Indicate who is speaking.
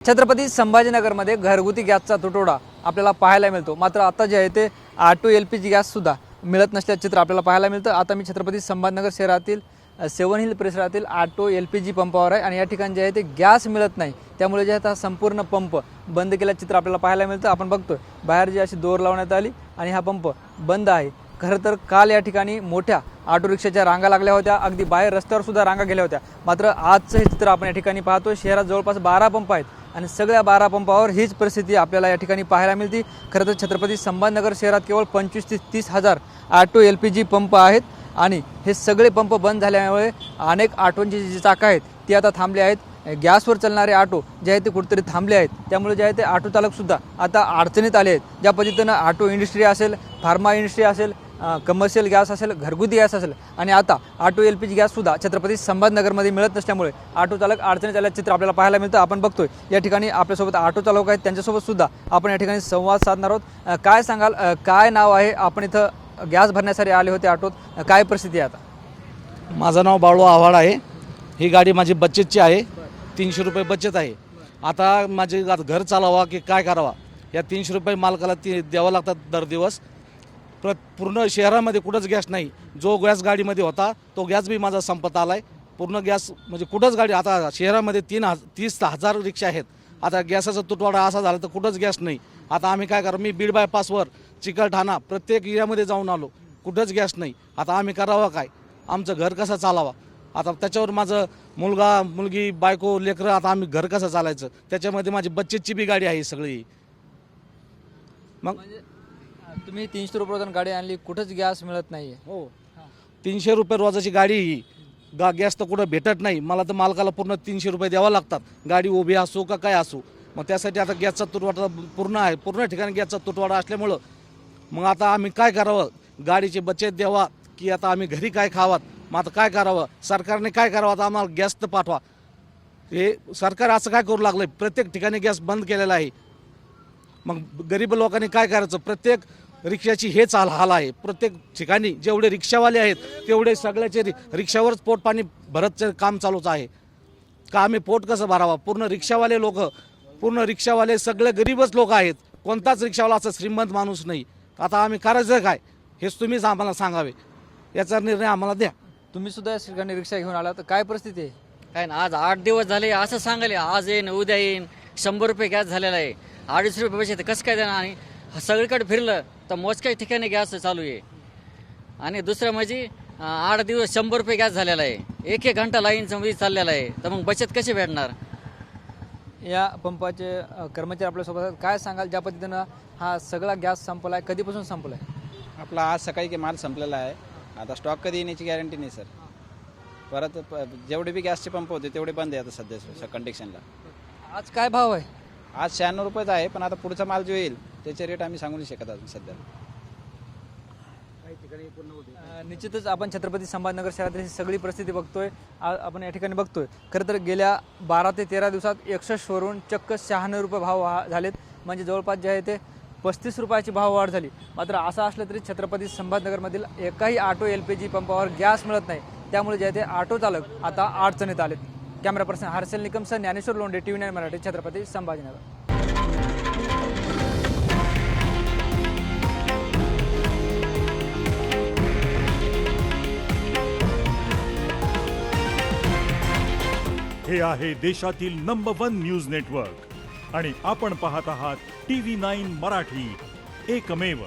Speaker 1: छत्रपती संभाजीनगरमध्ये घरगुती गॅसचा तुटवडा आपल्याला पाहायला मिळतो। मात्र आता जे आहे ते ऑटो LPG गॅस सुद्धा मिळत नसल्याचे चित्र आपल्याला पाहायला मिळतं। आता मी छत्रपती संभाजीनगर शहरातील सेवन हिल परिसरातील ऑटो LPG पंपावर आहे आणि या ठिकाणी जे आहे ते गॅस मिळत नाही, त्यामुळे जे आहे हा संपूर्ण पंप बंद केल्याचे चित्र आपल्याला पाहायला मिळतं। आपण बघतोय बाहेर जी अशी दोर लावण्यात आली आणि हा पंप बंद आहे। खरं तर काल या ठिकाणी मोठ्या ऑटो रिक्षाच्या रांगा लागल्या होत्या, अगदी बाहेर रस्त्यावर सुद्धा रांगा गेल्या होत्या। मात्र आजचं हे चित्र आपण या ठिकाणी पाहतोय। शहरात जवळपास 12 पंप आहेत आणि सगळ्या 12 पंपावर हीच परिस्थिती आपल्याला या ठिकाणी पाहायला मिळते। खरं तर छत्रपती संभाजीनगर शहरात केवळ 25 ते 30 हजार ऑटो LPG पंप आहेत आणि हे सगळे पंप बंद झाल्यामुळे अनेक ऑटोंची जी चाकं आहेत ती आता थांबली आहेत। गॅसवर चालणारे ऑटो जे आहेत ते कुठेतरी थांबले आहेत, त्यामुळे जे आहे ते ऑटो चालकसुद्धा आता अडचणीत आले आहेत। ज्या पद्धतीनं ऑटो इंडस्ट्री असेल, फार्मा इंडस्ट्री असेल, कमर्शियल गॅस असेल, घरगुती गॅस असेल आणि आता ऑटो LPG गॅससुद्धा छत्रपती संभाजीनगरमध्ये मिळत नसल्यामुळे ऑटो चालक अडचणीत आल्याचं चित्र आपल्याला पाहायला मिळतं। आपण बघतोय या ठिकाणी आपल्यासोबत ऑटो चालक आहेत, त्यांच्यासोबत सुद्धा आपण या ठिकाणी संवाद साधणार आहोत। काय सांगाल, काय नाव आहे, आपण इथं गॅस भरण्यासाठी आले होते ऑटोत, काय परिस्थिती आहे आता?
Speaker 2: माझं नाव बाळू आव्हाड आहे। ही गाडी माझी बचतची आहे, 300 रुपये बचत आहे। आता माझे घर चालवा की काय करावा, या 300 रुपये मालकाला द्यावं लागतात दर दिवस। पूर्ण शहरामध्ये कुठंच गॅस नाही। जो गॅस गाडीमध्ये होता तो गॅस बी माझा संपत आला आहे। पूर्ण गॅस म्हणजे कुठंच गाडी, आता शहरामध्ये 30,000 रिक्षा आहेत। आता गॅसाचा तुटवडा असा झाला तर कुठंच गॅस नाही। आता आम्ही काय करावं, मी बीड बायपासवर चिकलठाणा प्रत्येक एरियामध्ये जाऊन आलो, कुठंच गॅस नाही। आता आम्ही करावं काय, आमचं घर कसं चालावा? आता त्याच्यावर माझं मुलगा मुलगी बायको लेकरं, आता आम्ही घर कसं चालायचं? त्याच्यामध्ये माझी बचतची बी गाडी आहे सगळी। मग
Speaker 1: तुम्ही 300 रुपयातून गाडी आणली, कुठंच गॅस मिळत नाही?
Speaker 2: हो, 300 रुपये रोजाची गाडी ही गॅस तर कुठं भेटत नाही। मला तर मालकाला पूर्ण 300 रुपये द्यावं लागतात, गाडी उभी असो का काय असो। मग त्यासाठी आता गॅसचा तुटवडा पूर्ण आहे, पूर्ण ठिकाणी गॅसचा तुटवडा असल्यामुळं मग आता आम्ही काय करावं? गाडीची बचत द्यावा की आता आम्ही घरी काय खावात? मग आता काय करावं? सरकारने काय करावं? आता आम्हाला गॅस तर पाठवा। हे सरकार असं काय करू लागलं, प्रत्येक ठिकाणी गॅस बंद केलेला आहे। मग गरीब लोकांनी काय करायचं? प्रत्येक रिक्षाची हेच हाल आहे। प्रत्येक ठिकाणी जेवढे रिक्षावाले आहेत तेवढे सगळ्याचे रिक्षावरच पोट पाणी भरतचं काम चालूच आहे। का आम्ही पोट कसं भरावा? पूर्ण रिक्षावाले लोक, पूर्ण रिक्षावाले सगळे गरीबच लोक आहेत। कोणताच रिक्षावाला असं श्रीमंत माणूस नाही। आता आम्ही करायचं काय हेच तुम्हीच आम्हाला सांगावे, याचा निर्णय आम्हाला द्या।
Speaker 1: तुम्ही सुद्धा या ठिकाणी रिक्षा घेऊन आला, तर काय परिस्थिती आहे?
Speaker 3: काय ना, आज 8 दिवस झाले असं सांगाले, आज येईन उद्या येईन। 100 रुपये गॅस झालेला आहे, 250 रुपये पैसे कसं काय देणार? आणि सगळीकडे फिरलं तर मोजक्याच ठिकाणी गॅस चालू आहे। आणि दुसरं म्हणजे 8 दिवस 100 रुपये गॅस झालेला आहे, 1-1 घंटा लाईनचं मध्ये चाललेला आहे, तर मग बचत कशी भेटणार?
Speaker 1: या पंपाचे कर्मचारी आपल्यासोबत आहेत, काय सांगाल ज्या पद्धतीनं हा सगळा गॅस संपला आहे, कधीपासून संपला आहे?
Speaker 4: आपला आज सकाळी की माल संपलेला आहे। आता स्टॉक कधी येण्याची गॅरंटी नाही सर। परत जेवढे बी गॅसचे पंप होते तेवढे बंद आहे आता सध्या कंडिशनला।
Speaker 1: आज काय भाव आहे?
Speaker 4: आज 96 रुपयेच आहे, पण आता पुढचा माल जो येईल त्याचे रेट आम्ही सांगू नाही शकत अजून सध्या।
Speaker 1: निश्चितच आपण छत्रपती संभाजीनगर शहरातील ही सगळी परिस्थिती बघतोय। आपण या ठिकाणी बघतोय खरं तर गेल्या 12 ते 13 दिवसात 61 वरून चक्क 96 रुपये भाव झालेत, म्हणजे जवळपास जे आहे ते 35 रुपयाची भाववाढ झाली। मात्र असं असलं तरी छत्रपती संभाजीनगरमधील एकाही ऑटो LPG पंपावर गॅस मिळत नाही, त्यामुळे जे आहे ते ऑटो चालक आता अडचणीत आलेत। कॅमेरा पर्सन हर्षल निकमसह ज्ञानेश्वर लोंढे, TV9 मराठी, छत्रपती संभाजीनगर।
Speaker 5: हे आहे देशातील नंबर 1 न्यूज नेटवर्क आणि आपण पाहत आहात TV9 मराठी, एकमेव।